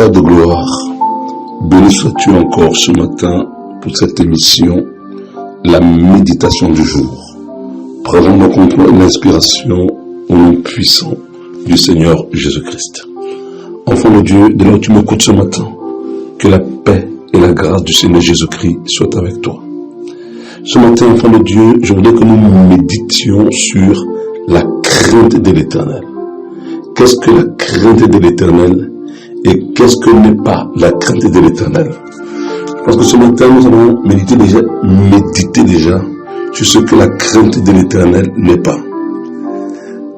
Père de gloire, béni sois-tu encore ce matin pour cette émission, la méditation du jour. Prenons donc en toi l'inspiration au nom puissant du Seigneur Jésus-Christ. Enfant de Dieu, dès lors que tu m'écoutes ce matin, que la paix et la grâce du Seigneur Jésus-Christ soient avec toi. Ce matin, enfant de Dieu, je voudrais que nous méditions sur la crainte de l'Éternel. Qu'est-ce que la crainte de l'Éternel et qu'est-ce que n'est pas la crainte de l'Éternel? Parce que ce matin, nous allons méditer déjà sur ce que la crainte de l'Éternel n'est pas.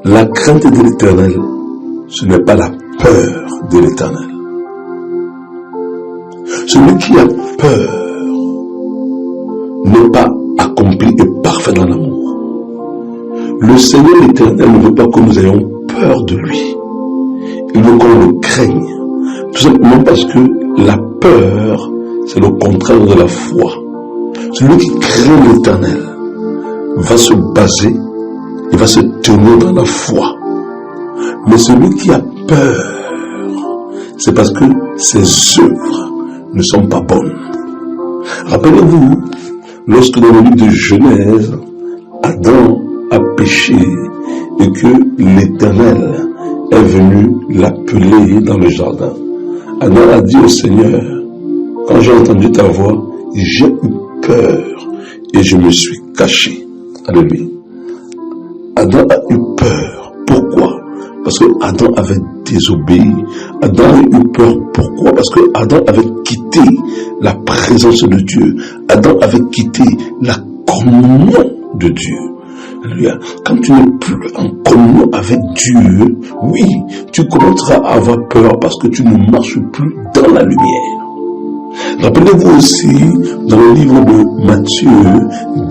La crainte de l'Éternel, ce n'est pas la peur de l'Éternel. Celui qui a peur n'est pas accompli et parfait dans l'amour. Le Seigneur l'Éternel ne veut pas que nous ayons peur de lui. Il veut qu'on le craigne. Tout simplement parce que la peur, c'est le contraire de la foi. Celui qui craint l'Éternel va se baser, il va se tenir dans la foi. Mais celui qui a peur, c'est parce que ses œuvres ne sont pas bonnes. Rappelez-vous, lorsque dans le livre de Genèse, Adam a péché et que l'Éternel est venu l'appeler dans le jardin. Adam a dit au Seigneur, quand j'ai entendu ta voix, j'ai eu peur et je me suis caché. Alléluia. Adam a eu peur. Pourquoi? Parce que Adam avait désobéi. Adam a eu peur. Pourquoi? Parce que Adam avait quitté la présence de Dieu. Adam avait quitté la communion de Dieu. Alléluia. Quand tu n'es plus en communion avec Dieu, oui, tu commenceras à avoir peur parce que tu ne marches plus dans la lumière. Rappelez-vous aussi, dans le livre de Matthieu,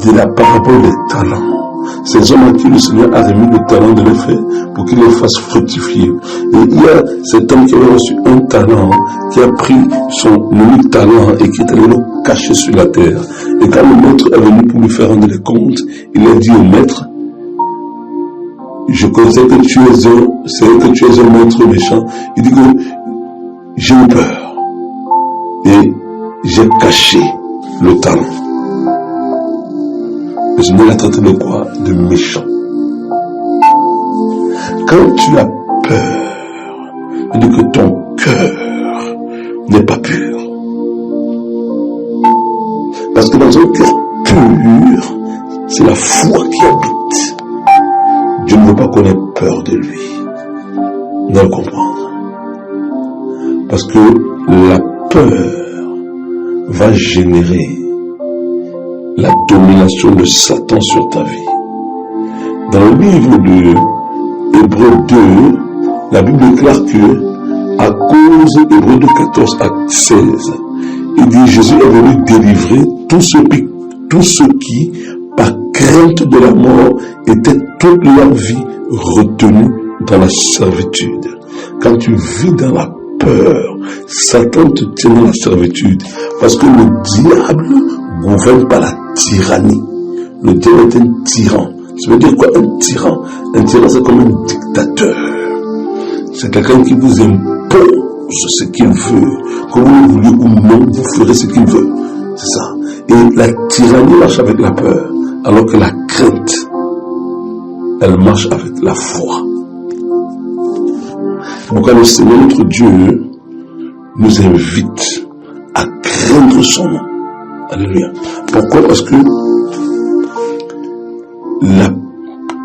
de la parabole des talents. Ces hommes à qui le Seigneur a remis le talent de les faire pour qu'ils les fassent fructifier. Et il y a cet homme qui avait reçu un talent, qui a pris son unique talent et qui est allé le cacher sur la terre. Et quand le maître est venu pour lui faire rendre les comptes, il a dit au maître, je connaissais que tu es un maître méchant. Il dit que j'ai eu peur et j'ai caché le talent. Le Seigneur l'a traité de quoi? De méchant. Quand tu as peur, il dit que ton cœur n'est pas pur. Parce que dans un cœur pur, c'est la foi qui habite. Dieu ne veut pas qu'on ait peur de lui. Vous allez comprendre. Parce que la peur va générer la domination de Satan sur ta vie. Dans le livre de Hébreux 2, la Bible déclare que, à cause d'Hébreux 2, 14 à 16, il dit Jésus est venu délivrer tous ceux qui, par crainte de la mort, étaient toute leur vie retenus dans la servitude. Quand tu vis dans la peur, Satan te tient dans la servitude, parce que le diable gouverne par la tyrannie. Le diable est un tyran. Ça veut dire quoi un tyran? Un tyran, c'est comme un dictateur. C'est quelqu'un qui vous impose ce qu'il veut. Que vous le vouliez ou non, vous ferez ce qu'il veut. C'est ça. Et la tyrannie marche avec la peur, alors que la crainte, elle marche avec la foi. Pourquoi le Seigneur notre Dieu nous invite à craindre son nom. Alléluia. Pourquoi? Parce que la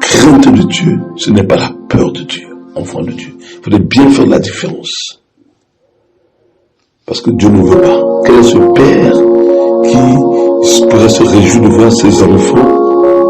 crainte de Dieu, ce n'est pas la peur de Dieu, enfant de Dieu. Il faudrait bien faire la différence. Parce que Dieu ne veut pas. Quel est ce père qui pourrait se réjouir de voir ses enfants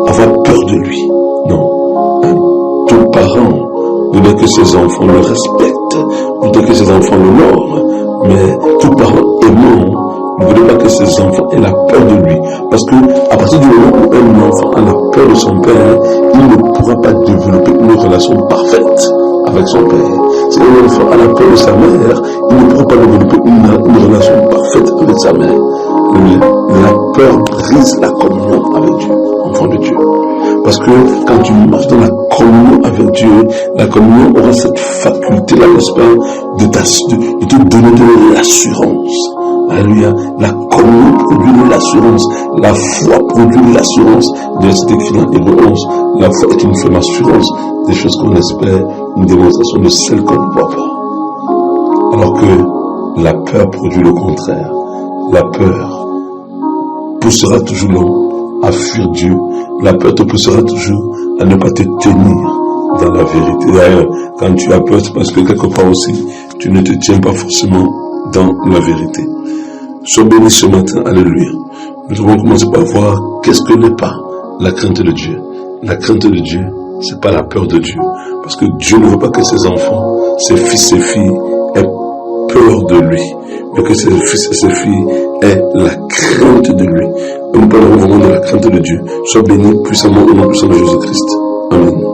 avoir peur de lui? Non. Tout parent voudrait que ses enfants le respectent, voudrait que ses enfants l'honorent, mais tout parent aimant ne voudrait pas que ses enfants aient la peur de lui. Parce que à partir du moment où un enfant a la peur de son père, il ne pourra pas développer une relation parfaite avec son père. Si un enfant a la peur de sa mère, il ne pourra pas développer une relation parfaite avec sa mère. La peur brise la communion avec Dieu, enfant de Dieu. Parce que quand tu marches dans la communion avec Dieu, la communion aura cette faculté-là, n'est-ce pas, de te donner de l'assurance. Alléluia. La communion produit de l'assurance. La foi produit de l'assurance. C'est écrit dans Hébreux 11. La foi est une ferme assurance des choses qu'on espère, une démonstration de celles qu'on ne voit pas. Alors que la peur produit le contraire. La peur poussera toujours l'homme à fuir Dieu. La peur te poussera toujours à ne pas te tenir dans la vérité. D'ailleurs, quand tu as peur, c'est parce que quelque part aussi, tu ne te tiens pas forcément dans la vérité. Sois béni ce matin, alléluia. Nous devons commencer par voir qu'est-ce que n'est pas la crainte de Dieu. La crainte de Dieu, c'est pas la peur de Dieu. Parce que Dieu ne veut pas que ses enfants, ses fils, ses filles aient peur de lui. Mais que ses fils et ses filles aient la crainte de lui. Nous parlons vraiment de la crainte de Dieu. Sois béni puissamment au nom puissant de Jésus-Christ. Amen.